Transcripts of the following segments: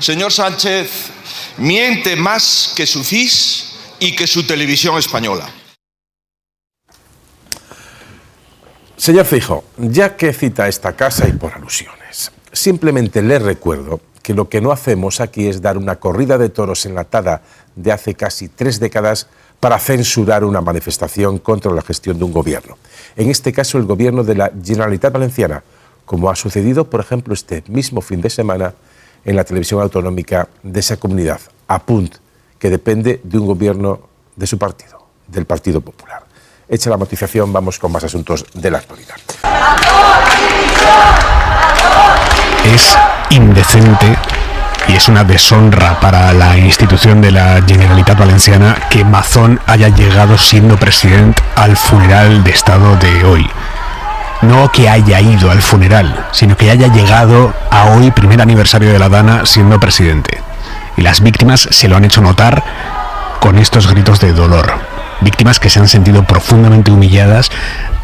Señor Sánchez, miente más que su CIS y que su televisión española. Señor Feijóo, ya que cita esta casa y por alusiones, simplemente le recuerdo que lo que no hacemos aquí es dar una corrida de toros enlatada de hace casi 3 décadas para censurar una manifestación contra la gestión de un gobierno. En este caso, el gobierno de la Generalitat Valenciana, como ha sucedido, por ejemplo, este mismo fin de semana en la televisión autonómica de esa comunidad, Apunt, que depende de un gobierno de su partido, del Partido Popular. Hecha la matización, vamos con más asuntos de la actualidad. Es indecente y es una deshonra para la institución de la Generalitat Valenciana que Mazón haya llegado siendo presidente al funeral de Estado de hoy. No que haya ido al funeral, sino que haya llegado a hoy, primer aniversario de la Dana, siendo presidente. Y las víctimas se lo han hecho notar con estos gritos de dolor. Víctimas que se han sentido profundamente humilladas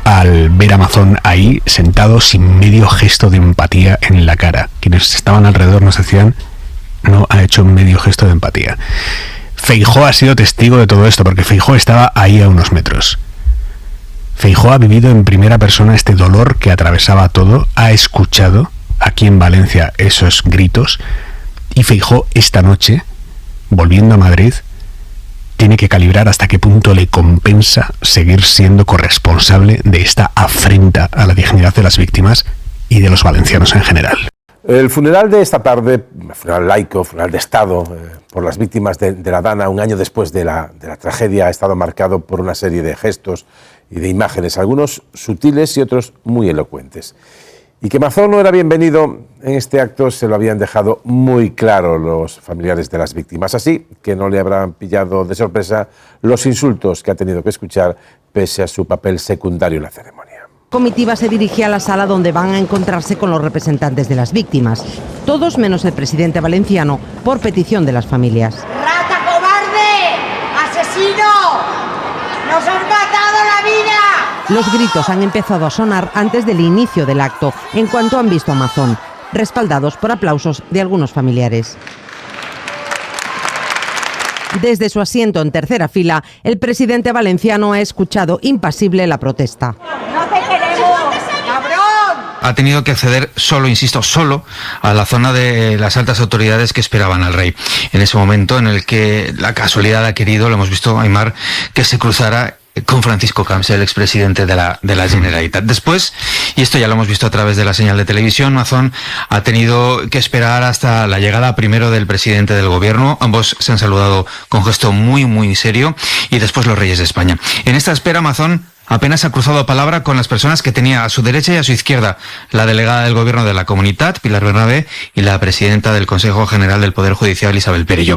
al ver a Mazón ahí, sentado sin medio gesto de empatía en la cara. Quienes estaban alrededor nos decían, no ha hecho medio gesto de empatía. Feijóo ha sido testigo de todo esto, porque Feijóo estaba ahí a unos metros. Feijóo ha vivido en primera persona este dolor que atravesaba todo, ha escuchado aquí en Valencia esos gritos, y Feijóo esta noche, volviendo a Madrid, tiene que calibrar hasta qué punto le compensa seguir siendo corresponsable de esta afrenta a la dignidad de las víctimas y de los valencianos en general. El funeral de esta tarde, funeral laico, funeral de Estado, por las víctimas de la Dana, un año después de la tragedia, ha estado marcado por una serie de gestos y de imágenes, algunos sutiles y otros muy elocuentes. Y que Mazón no era bienvenido en este acto se lo habían dejado muy claro los familiares de las víctimas, así que no le habrán pillado de sorpresa los insultos que ha tenido que escuchar pese a su papel secundario en la ceremonia. La comitiva se dirigía a la sala donde van a encontrarse con los representantes de las víctimas, todos menos el presidente valenciano, por petición de las familias. ¡Rata cobarde! ¡Asesino! ¡Nos has matado la vida! Los gritos han empezado a sonar antes del inicio del acto, en cuanto han visto a Mazón, respaldados por aplausos de algunos familiares. Desde su asiento en tercera fila, el presidente valenciano ha escuchado impasible la protesta. ¡No te queremos, cabrón! Ha tenido que acceder solo, insisto, solo a la zona de las altas autoridades que esperaban al rey. En ese momento en el que la casualidad ha querido, lo hemos visto, Aimar, que se cruzara con Francisco Camps, el expresidente de la Generalitat. Después, y esto ya lo hemos visto a través de la señal de televisión, Mazón ha tenido que esperar hasta la llegada primero del presidente del gobierno. Ambos se han saludado con gesto muy, muy serio, y después los reyes de España. En esta espera, Mazón apenas ha cruzado palabra con las personas que tenía a su derecha y a su izquierda, la delegada del gobierno de la Comunitat, Pilar Bernabé, y la presidenta del Consejo General del Poder Judicial, Isabel Perelló.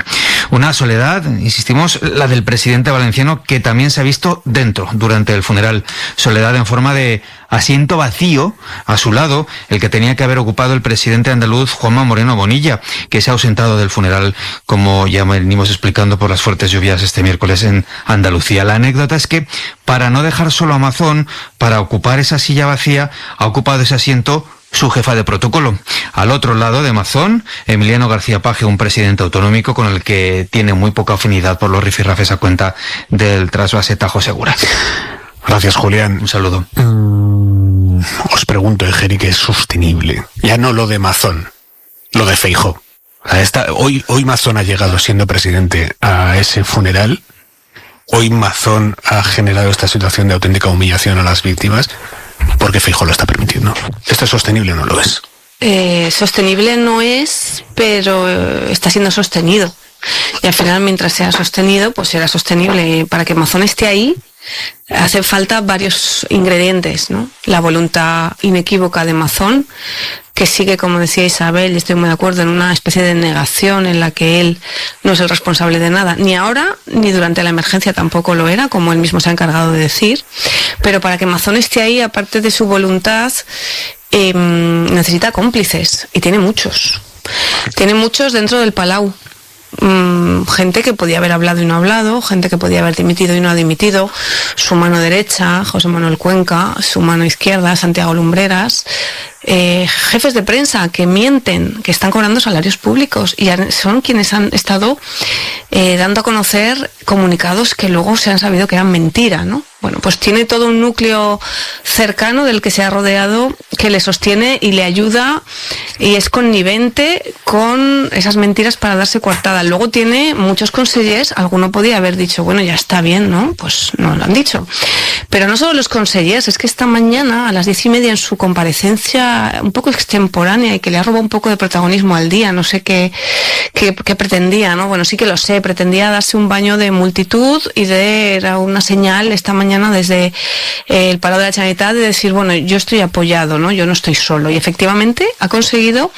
Una soledad, insistimos, la del presidente valenciano, que también se ha visto dentro, durante el funeral. Soledad en forma de asiento vacío, a su lado, el que tenía que haber ocupado el presidente andaluz, Juanma Moreno Bonilla, que se ha ausentado del funeral, como ya venimos explicando por las fuertes lluvias este miércoles en Andalucía. La anécdota es que, para no dejar solo a Mazón, para ocupar esa silla vacía, ha ocupado ese asiento su jefa de protocolo. Al otro lado de Mazón, Emiliano García Paje, un presidente autonómico con el que tiene muy poca afinidad por los rifirrafes a cuenta del trasvase Tajo Segura. Gracias, Julián. Un saludo. Os pregunto, Egeri, ¿qué es sostenible? Ya no lo de Mazón, lo de Feijóo. Hoy Mazón ha llegado siendo presidente a ese funeral. Hoy Mazón ha generado esta situación de auténtica humillación a las víctimas porque Feijóo lo está permitiendo. ¿Esto es sostenible o no lo es? Sostenible no es, pero está siendo sostenido. Y al final, mientras sea sostenido, pues será sostenible. Para que Mazón esté ahí, hacen falta varios ingredientes, ¿no? La voluntad inequívoca de Mazón, que sigue, como decía Isabel, y estoy muy de acuerdo, en una especie de negación en la que él no es el responsable de nada, ni ahora, ni durante la emergencia tampoco lo era, como él mismo se ha encargado de decir. Pero para que Mazón esté ahí, aparte de su voluntad, necesita cómplices, y tiene muchos. Tiene muchos dentro del Palau. gente que podía haber hablado y no ha hablado, gente que podía haber dimitido y no ha dimitido, su mano derecha, José Manuel Cuenca, su mano izquierda, Santiago Lumbreras, jefes de prensa que mienten, que están cobrando salarios públicos y son quienes han estado dando a conocer comunicados que luego se han sabido que eran mentira, ¿no? Bueno, pues tiene todo un núcleo cercano del que se ha rodeado, que le sostiene y le ayuda y es connivente con esas mentiras para darse coartada. Luego tiene muchos consellers, alguno podía haber dicho, bueno, ya está bien, ¿no? Pues no lo han dicho. Pero no solo los consellers, es que esta mañana a las 10:30 en su comparecencia un poco extemporánea y que le ha robado un poco de protagonismo al día, no sé qué pretendía, ¿no? Bueno, sí que lo sé, pretendía darse un baño de multitud y era una señal esta mañana desde el Palau de la Generalitat de decir, bueno, yo estoy apoyado, ¿no? Yo no estoy solo. Y efectivamente ha conseguido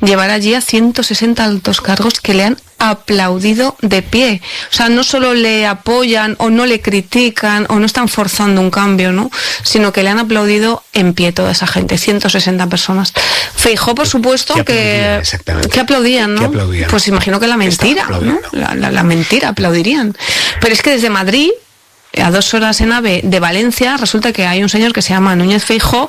llevar allí a 160 altos cargos que le han aplaudido de pie. O sea, no solo le apoyan o no le critican o no están forzando un cambio, ¿no? Sino que le han aplaudido en pie toda esa gente, 160 personas. Feijóo, por supuesto, que aplaudían, ¿no? Pues imagino que la mentira, ¿no? La mentira aplaudirían. Pero es que desde Madrid, a 2 horas en AVE de Valencia, resulta que hay un señor que se llama Núñez Feijóo,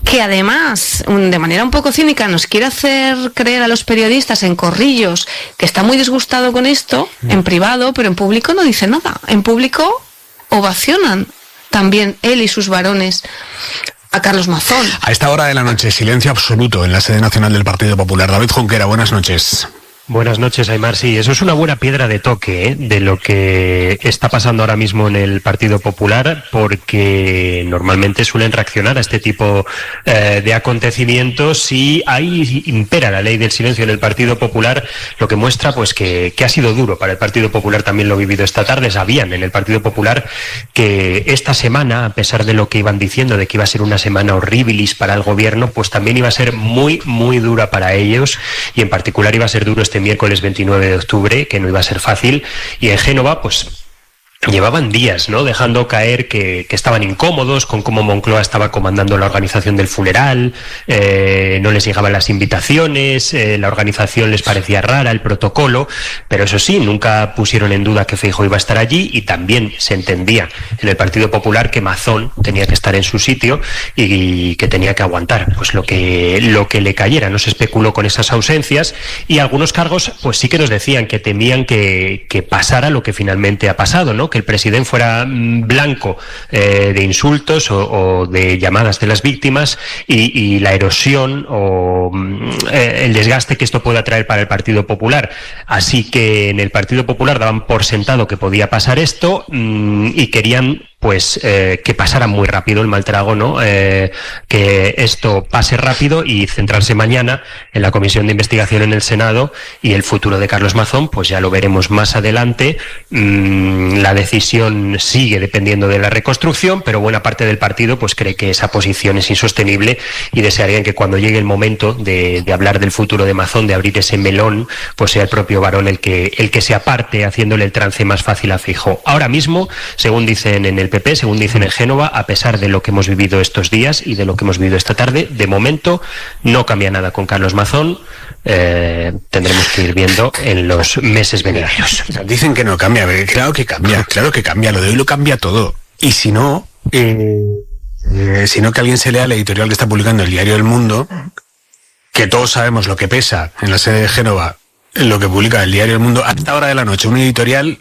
que además, de manera un poco cínica, nos quiere hacer creer a los periodistas en corrillos que está muy disgustado con esto, en privado, pero en público no dice nada. En público ovacionan también él y sus varones a Carlos Mazón. A esta hora de la noche, silencio absoluto en la sede nacional del Partido Popular. David Junquera, buenas noches. Buenas noches, Aimar. Sí, eso es una buena piedra de toque de lo que está pasando ahora mismo en el Partido Popular, porque normalmente suelen reaccionar a este tipo de acontecimientos y ahí impera la ley del silencio en el Partido Popular, lo que muestra pues que ha sido duro para el Partido Popular. También lo he vivido esta tarde. Sabían en el Partido Popular que esta semana, a pesar de lo que iban diciendo de que iba a ser una semana horribilis para el gobierno, pues también iba a ser muy, muy dura para ellos, y en particular iba a ser duro este miércoles 29 de octubre, que no iba a ser fácil, y en Génova pues llevaban días, ¿no?, dejando caer que estaban incómodos con cómo Moncloa estaba comandando la organización del funeral, no les llegaban las invitaciones, la organización les parecía rara, el protocolo, pero eso sí, nunca pusieron en duda que Feijóo iba a estar allí, y también se entendía en el Partido Popular que Mazón tenía que estar en su sitio y que tenía que aguantar pues lo que le cayera. No se especuló con esas ausencias, y algunos cargos pues sí que nos decían que temían que pasara lo que finalmente ha pasado, ¿no?, que el presidente fuera blanco de insultos o de llamadas de las víctimas, y la erosión o el desgaste que esto pueda traer para el Partido Popular. Así que en el Partido Popular daban por sentado que podía pasar esto, y querían pues que pasara muy rápido el mal trago, ¿no? Que esto pase rápido y centrarse mañana en la comisión de investigación en el Senado, y el futuro de Carlos Mazón pues ya lo veremos más adelante. La decisión sigue dependiendo de la reconstrucción, pero buena parte del partido pues cree que esa posición es insostenible, y desearían que cuando llegue el momento de hablar del futuro de Mazón, de abrir ese melón, pues sea el propio varón el que se aparte, haciéndole el trance más fácil a Feijóo. Ahora mismo, según dicen en el PP, según dicen en Génova, a pesar de lo que hemos vivido estos días y de lo que hemos vivido esta tarde, de momento no cambia nada con Carlos Mazón. Tendremos que ir viendo en los meses venideros. Dicen que no cambia, claro que cambia, lo de hoy lo cambia todo. Y si no, que alguien se lea el editorial que está publicando el diario El Mundo, que todos sabemos lo que pesa en la sede de Génova, lo que publica el diario El Mundo a esta hora de la noche, un editorial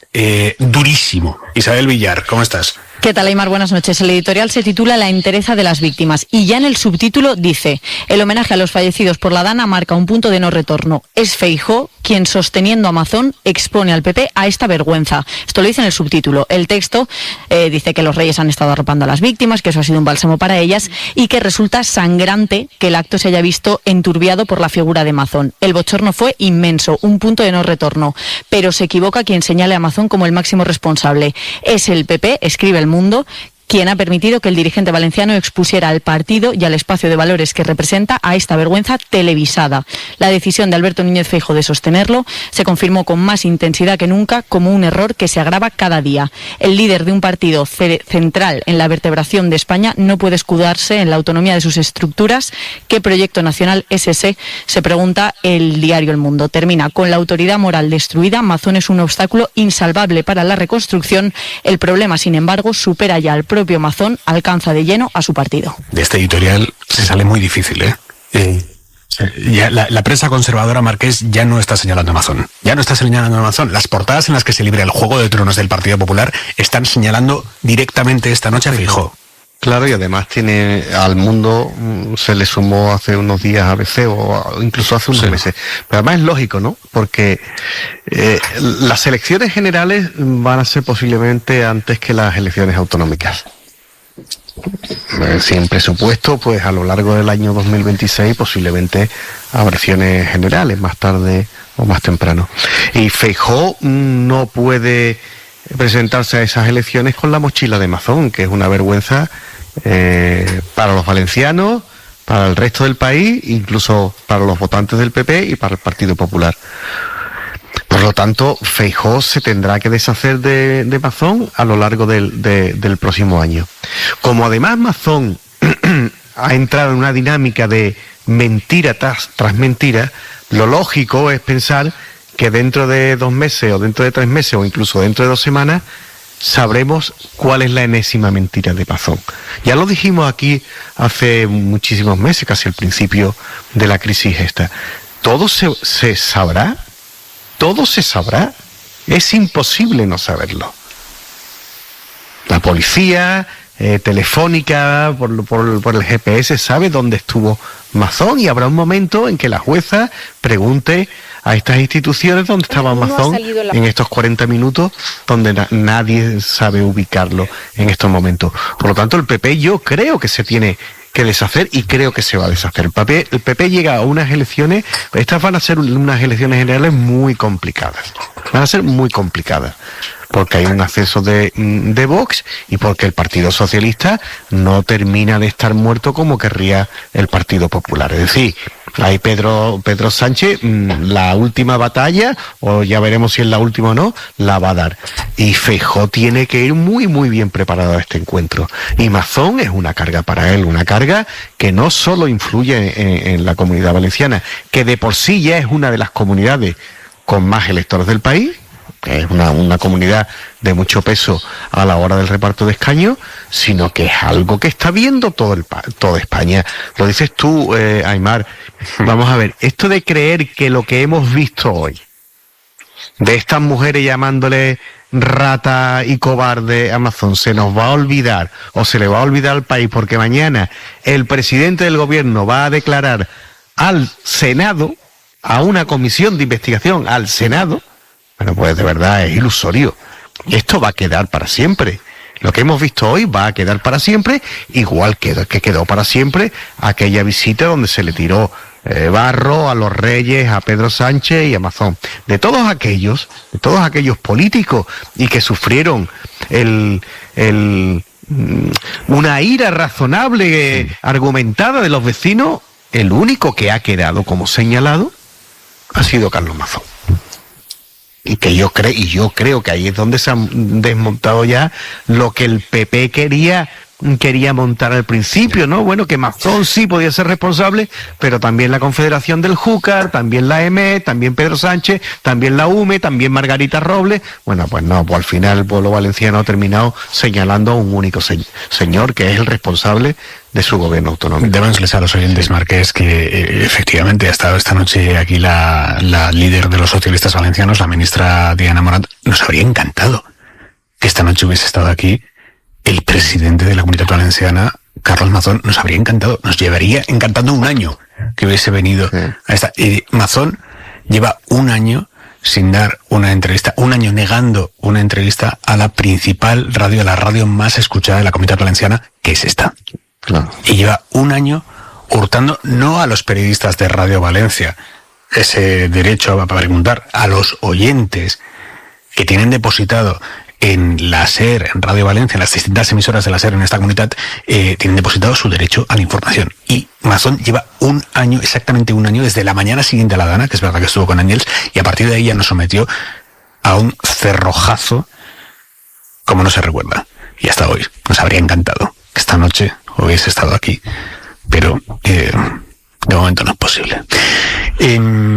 durísimo. Isabel Villar, ¿cómo estás? ¿Qué tal, Aimar? Buenas noches. El editorial se titula La entereza de las víctimas, y ya en el subtítulo dice: el homenaje a los fallecidos por la Dana marca un punto de no retorno. Es Feijóo quien, sosteniendo a Mazón, expone al PP a esta vergüenza. Esto lo dice en el subtítulo. El texto dice que los reyes han estado arropando a las víctimas, que eso ha sido un bálsamo para ellas, y que resulta sangrante que el acto se haya visto enturbiado por la figura de Mazón. El bochorno fue inmenso, un punto de no retorno, pero se equivoca quien señale a Mazón como el máximo responsable. Es el PP, escribe El Mundo, quien ha permitido que el dirigente valenciano expusiera al partido y al espacio de valores que representa a esta vergüenza televisada. La decisión de Alberto Núñez Feijóo de sostenerlo se confirmó con más intensidad que nunca como un error que se agrava cada día. El líder de un partido central en la vertebración de España no puede escudarse en la autonomía de sus estructuras. ¿Qué proyecto nacional es ese?, se pregunta el diario El Mundo. Termina: con la autoridad moral destruida, Mazón es un obstáculo insalvable para la reconstrucción. El problema, sin embargo, supera ya al propio Mazón, alcanza de lleno a su partido. De este editorial se sale muy difícil, ¿eh? Ya la prensa conservadora marqués ya no está señalando a Mazón. Ya no está señalando a Mazón. Las portadas en las que se libra el Juego de Tronos del Partido Popular están señalando directamente esta noche a Feijóo. Claro, y además tiene al Mundo, se le sumó hace unos días a ABC o incluso hace unos meses. Pero además es lógico, ¿no? Porque las elecciones generales van a ser posiblemente antes que las elecciones autonómicas. Sin presupuesto, pues a lo largo del año 2026 posiblemente habrá elecciones generales, más tarde o más temprano. Y Feijóo no puede presentarse a esas elecciones con la mochila de Mazón, que es una vergüenza para los valencianos, para el resto del país, incluso para los votantes del PP y para el Partido Popular. Por lo tanto, Feijóo se tendrá que deshacer de Mazón a lo largo del próximo año. Como además Mazón ha entrado en una dinámica de mentira tras mentira, lo lógico es pensar que dentro de 2 meses o dentro de 3 meses o incluso dentro de 2 semanas sabremos cuál es la enésima mentira de Mazón. Ya lo dijimos aquí hace muchísimos meses, casi al principio de la crisis esta. ¿Todo se sabrá? ¿Todo se sabrá? Es imposible no saberlo. La policía, Telefónica, por el GPS, sabe dónde estuvo Mazón, y habrá un momento en que la jueza pregunte a estas instituciones dónde estaba Mazón en estos 40 minutos, donde nadie sabe ubicarlo en estos momentos. Por lo tanto, el PP yo creo que se tiene que deshacer, y creo que se va a deshacer. El PP llega a unas elecciones, estas van a ser unas elecciones generales muy complicadas. Van a ser muy complicadas, porque hay un acceso de Vox y porque el Partido Socialista no termina de estar muerto como querría el Partido Popular. Es decir, ahí Pedro Sánchez, la última batalla, o ya veremos si es la última o no, la va a dar. Y Feijóo tiene que ir muy, muy bien preparado a este encuentro. Y Mazón es una carga para él, una carga que no solo influye en la Comunidad Valenciana, que de por sí ya es una de las comunidades con más electores del país, que es una comunidad de mucho peso a la hora del reparto de escaños, sino que es algo que está viendo toda España. Lo dices tú, Aimar. Vamos a ver, esto de creer que lo que hemos visto hoy, de estas mujeres llamándole rata y cobarde a Mazón, se nos va a olvidar, o se le va a olvidar al país, porque mañana el presidente del gobierno va a declarar al Senado, a una comisión de investigación al Senado. Bueno, pues de verdad es ilusorio. Esto va a quedar para siempre. Lo que hemos visto hoy va a quedar para siempre, igual que quedó para siempre aquella visita donde se le tiró barro a los Reyes, a Pedro Sánchez y a Mazón. De todos aquellos políticos y que sufrieron una ira razonable, argumentada de los vecinos, el único que ha quedado como señalado ha sido Carlos Mazón. Y yo creo que ahí es donde se han desmontado ya lo que el PP quería montar al principio, ¿no? Bueno, que Mazón sí podía ser responsable, pero también la Confederación del Júcar, también la EME, también Pedro Sánchez, también la UME, también Margarita Robles. Bueno, pues no, pues al final el pueblo valenciano ha terminado señalando a un único señor que es el responsable de su gobierno autonómico. Deben expresar a los oyentes, Marqués, que efectivamente ha estado esta noche aquí la líder de los socialistas valencianos, la ministra Diana Morant. Nos habría encantado que esta noche hubiese estado aquí el presidente de la Comunidad Valenciana, Carlos Mazón. Nos habría encantado, nos llevaría encantando un año que hubiese venido a esta. Y Mazón lleva un año sin dar una entrevista, un año negando una entrevista a la principal radio, a la radio más escuchada de la Comunidad Valenciana, que es esta. Claro. Y lleva un año hurtando no a los periodistas de Radio Valencia ese derecho a preguntar, a los oyentes que tienen depositado en la SER, en Radio Valencia, en las distintas emisoras de la SER en esta comunidad, tienen depositado su derecho a la información. Y Mazón lleva un año, exactamente un año, desde la mañana siguiente a la Dana, que es verdad que estuvo con Ángels, y a partir de ahí ya nos sometió a un cerrojazo como no se recuerda. Y hasta hoy nos habría encantado que esta noche hubiese estado aquí, pero de momento no es posible.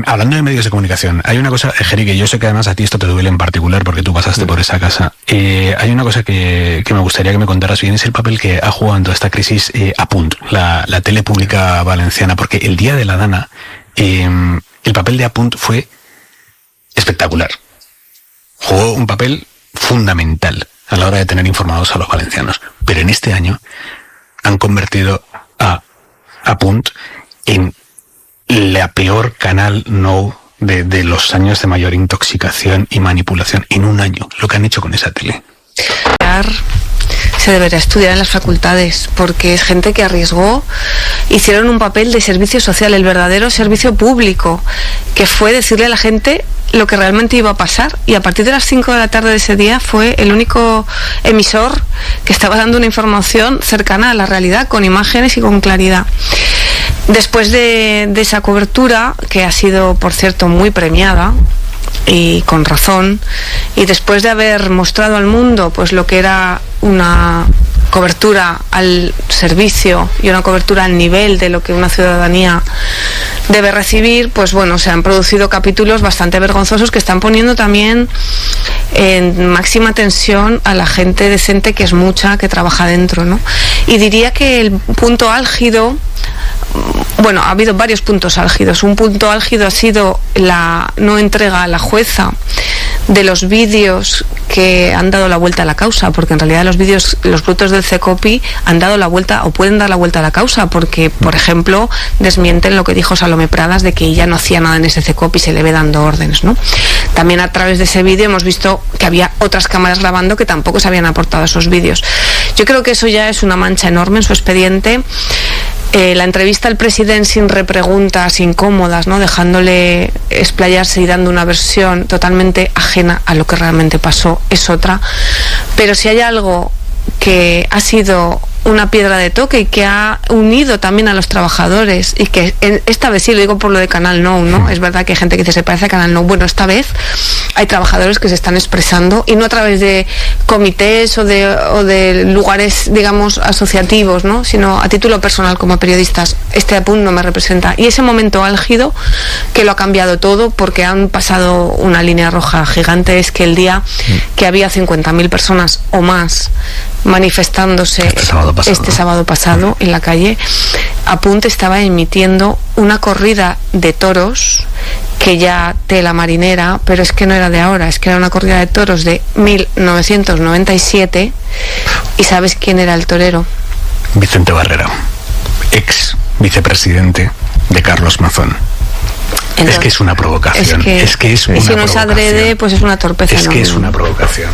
Hablando de medios de comunicación, hay una cosa, Jeri, que yo sé que además a ti esto te duele en particular porque tú pasaste por esa casa. Hay una cosa que me gustaría que me contaras bien, es el papel que ha jugado en toda esta crisis Apunt, la tele pública valenciana, porque el día de la Dana el papel de Apunt fue espectacular. Jugó un papel fundamental a la hora de tener informados a los valencianos. Pero en este año han convertido a Apunt en la peor canal no de los años de mayor intoxicación y manipulación en un año, lo que han hecho con esa tele. Se debería estudiar en las facultades, porque es gente que arriesgó, hicieron un papel de servicio social, el verdadero servicio público, que fue decirle a la gente lo que realmente iba a pasar, y a partir de las 5 de la tarde de ese día fue el único emisor que estaba dando una información cercana a la realidad, con imágenes y con claridad. Después de esa cobertura, que ha sido, por cierto, muy premiada, y con razón, y después de haber mostrado al mundo pues lo que era una cobertura al servicio y una cobertura al nivel de lo que una ciudadanía debe recibir, pues bueno, se han producido capítulos bastante vergonzosos que están poniendo también en máxima tensión a la gente decente, que es mucha, que trabaja dentro, ¿no? Y diría que el punto álgido, bueno, ha habido varios puntos álgidos. Un punto álgido ha sido la no entrega a la jueza de los vídeos que han dado la vuelta a la causa, porque en realidad los vídeos, los brutos del CECOPI han dado la vuelta o pueden dar la vuelta a la causa, porque, por ejemplo, desmienten lo que dijo Salomé Pradas de que ella no hacía nada en ese CECOPI y se le ve dando órdenes, ¿no? También a través de ese vídeo hemos visto que había otras cámaras grabando que tampoco se habían aportado esos vídeos. Yo creo que eso ya es una mancha enorme en su expediente. La entrevista al presidente sin repreguntas incómodas, ¿no?, dejándole explayarse y dando una versión totalmente ajena a lo que realmente pasó, es otra. Pero si hay algo que ha sido una piedra de toque y que ha unido también a los trabajadores, y que esta vez sí lo digo por lo de Canal Nou, ¿no? Es verdad que hay gente que dice se parece a Canal Nou. Bueno, esta vez hay trabajadores que se están expresando, y no a través de comités o de lugares, digamos, asociativos, ¿no?, sino a título personal como periodistas. Este Apunt no me representa. Y ese momento álgido que lo ha cambiado todo, porque han pasado una línea roja gigante, es que el día que había 50.000 personas o más manifestándose este sábado pasado en la calle, Apunt estaba emitiendo una corrida de toros que ya tela marinera, pero es que no era de ahora, es que era una corrida de toros de 1997. ¿Y sabes quién era el torero? Vicente Barrera, ex vicepresidente de Carlos Mazón. Entonces, es que es una provocación. Es que es una y si no es adrede, pues es una torpeza. Es que es una provocación.